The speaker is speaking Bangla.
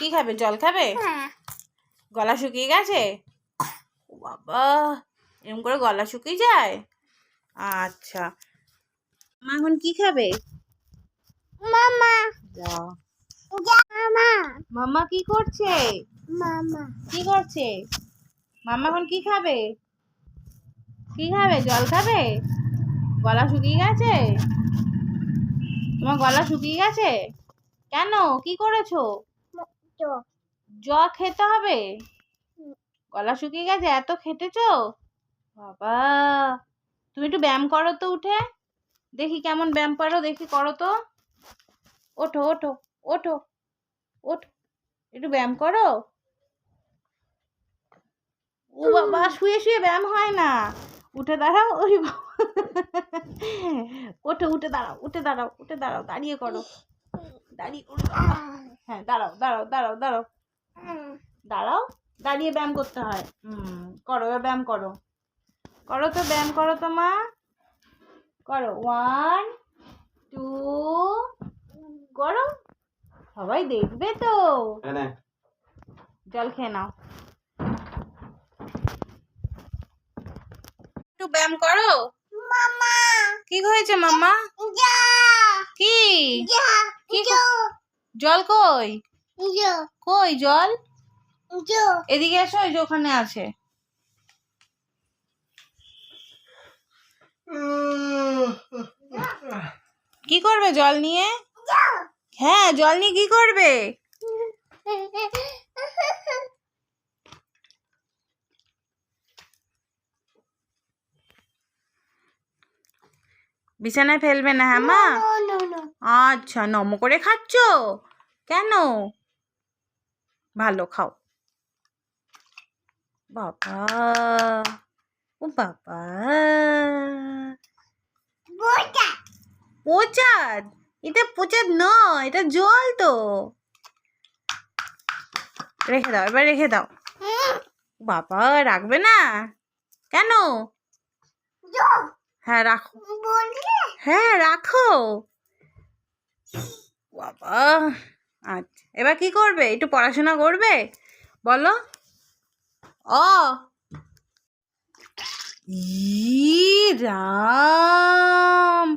কি খাবে? জল খাবে? গলা শুকিয়ে গেছে? ও বাবা, এরকম করে গলা শুকিয়ে যায়? আচ্ছা, মা এখন কি খাবে? মামা মামা কি করছে? কি করছে? মামা এখন কি খাবে? কি খাবে? জল খাবে? গলা শুকিয়ে গেছে? তোমার গলা শুকিয়ে গেছে কেন? কি করেছো? জল খেতে হবে? গলা শুকিয়ে গেছে, এত খেটেছো? বাবা, তুমি একটু ব্যায়াম করো তো, উঠে দেখি কেমন ব্যায়াম পারো, দেখি করো তো। ওঠো ওঠো ওঠো ওঠো, একটু ব্যায়াম করো। ও বাবা, শুয়ে শুয়ে ব্যায়াম হয় না, উঠে দাঁড়াও। ওই বাবা, ওঠো, উঠে দাঁড়াও, উঠে দাঁড়াও, উঠে দাঁড়াও, দাঁড়িয়ে করো, দাঁড়িয়ে করো। হ্যাঁ, দাঁড়াও দাঁড়াও দাঁড়াও দাঁড়াও দাঁড়াও, দাঁড়িয়ে ব্যায়াম করতে হয়। করো, এবার ব্যায়াম করো, করো তো, ব্যায়াম করো তো মা, করো। 1 2 করো, সবাই দেখবে তো। জল খেয়ে নাও, একটু ব্যায়াম করো। কি হয়েছে মাম্মা? কি জল কই? কই জল? এদিকে এসো, ওই যে ওখানে আছে। কি করবে জল নিয়ে? হ্যাঁ, জল নিয়ে কি করবে? বিছানায় ফেলবে না? হ্যাঁ মা। আচ্ছা, নম করে খাচ্ছ কেন? ভালো খাও। বাবা, ও বাবা, প্রচাদ? এটা প্রচাদ নয়, এটা জল তো। রেখে দাও, এবার রেখে দাও। বাবা, রাখবে না কেন? হ্যাঁ রাখো, হ্যাঁ রাখো। বাবা, আচ্ছা, এবার কি করবে? একটু পড়াশোনা করবে, বলো। ই রাম,